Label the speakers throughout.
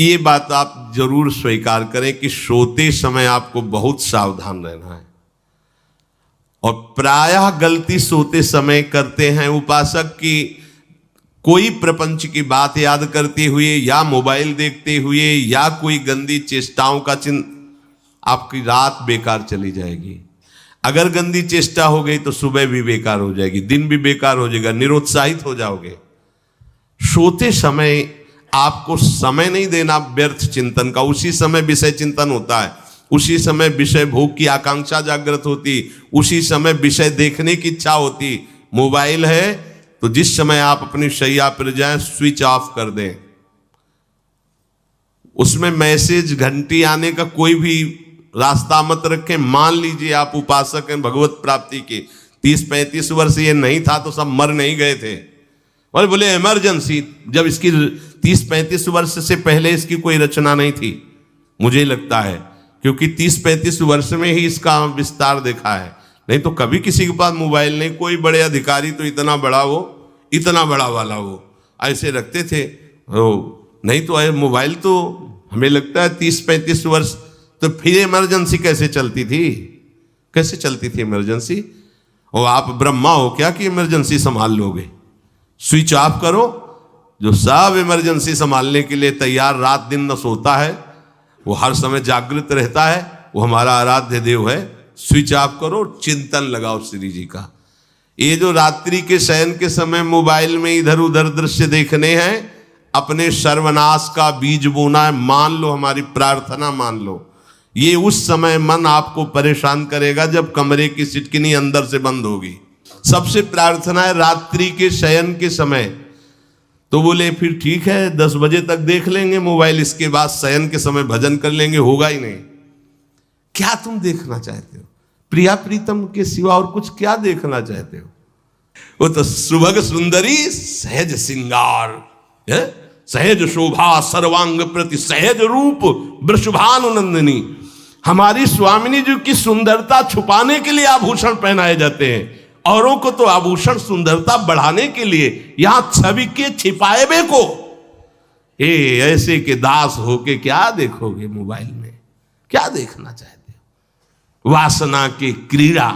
Speaker 1: ये बात आप जरूर स्वीकार करें कि सोते समय आपको बहुत सावधान रहना है। और प्रायः गलती सोते समय करते हैं उपासक की, कोई प्रपंच की बात याद करते हुए या मोबाइल देखते हुए या कोई गंदी चेष्टाओं का आपकी रात बेकार चली जाएगी। अगर गंदी चेष्टा हो गई तो सुबह भी बेकार हो जाएगी, दिन भी बेकार हो जाएगा, निरुत्साहित हो जाओगे। सोते समय आपको समय नहीं देना व्यर्थ चिंतन का। उसी समय विषय चिंतन होता है, उसी समय विषय भोग की आकांक्षा जागृत होती, उसी समय विषय देखने की इच्छा होती। मोबाइल है तो जिस समय आप अपनी शैया पर जाएं स्विच ऑफ कर दें। उसमें मैसेज घंटी आने का कोई भी रास्ता मत रखें। मान लीजिए आप उपासक हैं भगवत प्राप्ति के, 30-35 वर्ष ये नहीं था तो सब मर नहीं गए थे। और बोले इमरजेंसी, जब इसकी 30-35 वर्ष से पहले इसकी कोई रचना नहीं थी, मुझे लगता है, क्योंकि 30-35 वर्ष में ही इसका विस्तार देखा है। नहीं तो कभी किसी के पास मोबाइल नहीं। कोई बड़े अधिकारी तो इतना बड़ा वो, इतना बड़ा वाला वो ऐसे रखते थे। नहीं तो मोबाइल तो हमें लगता है 30-35 वर्ष। तो फिर इमरजेंसी कैसे चलती थी? कैसे चलती थी इमरजेंसी? और आप ब्रह्मा हो क्या कि इमरजेंसी संभाल लोगे? स्विच ऑफ करो। जो सब इमरजेंसी संभालने के लिए तैयार, रात दिन न सोता है, वो हर समय जागृत रहता है, वो हमारा आराध्य देव है। स्विच ऑफ करो, चिंतन लगाओ श्री जी का। ये जो रात्रि के शयन के समय मोबाइल में इधर उधर दृश्य देखने हैं, अपने सर्वनाश का बीज बोना है। मान लो, हमारी प्रार्थना मान लो, ये उस समय मन आपको परेशान करेगा जब कमरे की सिटकिनी अंदर से बंद होगी। सबसे प्रार्थना है रात्रि के शयन के समय। तो बोले फिर ठीक है 10 बजे तक देख लेंगे मोबाइल, इसके बाद शयन के समय भजन कर लेंगे। होगा ही नहीं। क्या तुम देखना चाहते हो? प्रिया प्रीतम के सिवा और कुछ क्या देखना चाहते हो? वो तो सुभग सुंदरी सहज सिंगार, सहज शोभा सर्वांग प्रति सहज रूप वृषभानुनंदिनी। हमारी स्वामिनी जी की सुंदरता छुपाने के लिए आभूषण पहनाए जाते हैं, औरों को तो आभूषण सुंदरता बढ़ाने के लिए। यहां छवि के छिपाए बे को ऐसे के दास होके क्या देखोगे मोबाइल में? क्या देखना चाहते हो? वासना की क्रीड़ा,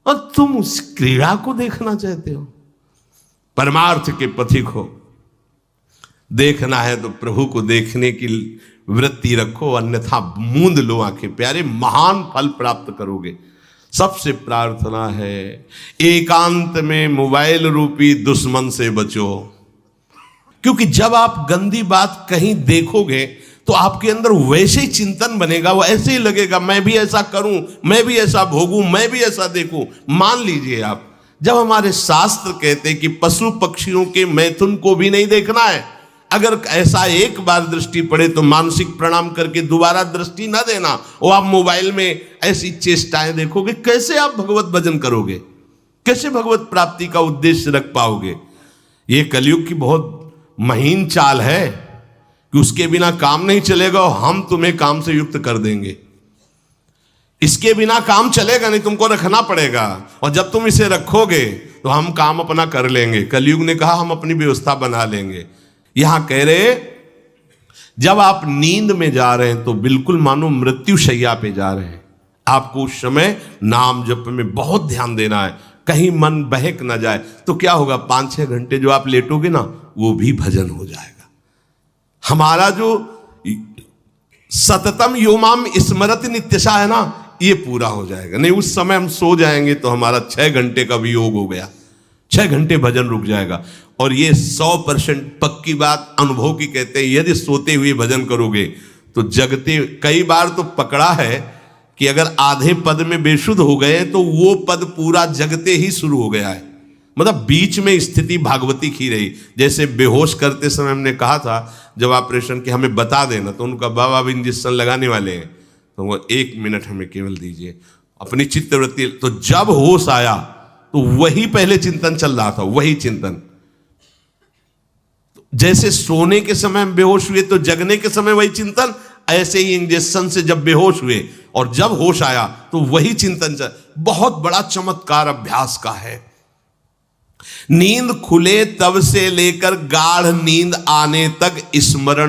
Speaker 1: और तुम उस क्रीड़ा को देखना चाहते हो? परमार्थ के पथिक हो। देखना है तो प्रभु को देखने की वृत्ति रखो, अन्यथा मूंद लो आंखें। प्यारे, महान फल प्राप्त करोगे। सबसे प्रार्थना है एकांत में मोबाइल रूपी दुश्मन से बचो। क्योंकि जब आप गंदी बात कहीं देखोगे तो आपके अंदर वैसे ही चिंतन बनेगा, वो ऐसे ही लगेगा मैं भी ऐसा करूं, मैं भी ऐसा भोगूं, मैं भी ऐसा देखूं। मान लीजिए आप, जब हमारे शास्त्र कहते हैं कि पशु पक्षियों के मैथुन को भी नहीं देखना है, अगर ऐसा एक बार दृष्टि पड़े तो मानसिक प्रणाम करके दोबारा दृष्टि ना देना। और आप मोबाइल में ऐसी चेष्टाएं देखोगे, कैसे आप भगवत भजन करोगे? कैसे भगवत प्राप्ति का उद्देश्य रख पाओगे? ये कलयुग की बहुत महीन चाल है कि उसके बिना काम नहीं चलेगा और हम तुम्हें काम से युक्त कर देंगे। इसके बिना काम चलेगा नहीं, तुमको रखना पड़ेगा। और जब तुम इसे रखोगे तो हम काम अपना कर लेंगे। कलयुग ने कहा हम अपनी व्यवस्था बना लेंगे। यहां कह रहे जब आप नींद में जा रहे हैं तो बिल्कुल मानो मृत्यु शैया पे जा रहे हैं। आपको उस समय नाम जप में बहुत ध्यान देना है, कहीं मन बहक ना जाए। तो क्या होगा, 5-6 घंटे जो आप लेटोगे ना, वो भी भजन हो जाएगा। हमारा जो सततम योमाम स्मरति नित्यशा है ना, ये पूरा हो जाएगा। नहीं, उस समय हम सो जाएंगे तो हमारा 6 घंटे का भी योग हो गया, 6 घंटे भजन रुक जाएगा। और ये 100% पक्की बात अनुभव की कहते हैं। यदि सोते हुए भजन करोगे तो जगते, कई बार तो पकड़ा है कि अगर आधे पद में बेशुद्ध हो गए तो वो पद पूरा जगते ही शुरू हो गया है। मतलब बीच में स्थिति भागवती की रही। जैसे बेहोश करते समय हमने कहा था जब ऑपरेशन के हमें बता देना, तो उनका बाबा अब इंजेक्शन लगाने वाले हैं तो वो 1 मिनट हमें केवल दीजिए, अपनी चित्तवृत्ति। तो जब होश आया तो वही पहले चिंतन चल रहा था, वही चिंतन। जैसे सोने के समय हम बेहोश हुए तो जगने के समय वही चिंतन, ऐसे ही इंजेक्शन से जब बेहोश हुए और जब होश आया तो वही चिंतन चल। बहुत बड़ा चमत्कार अभ्यास का है। नींद खुले तब से लेकर गाढ़ नींद आने तक स्मरण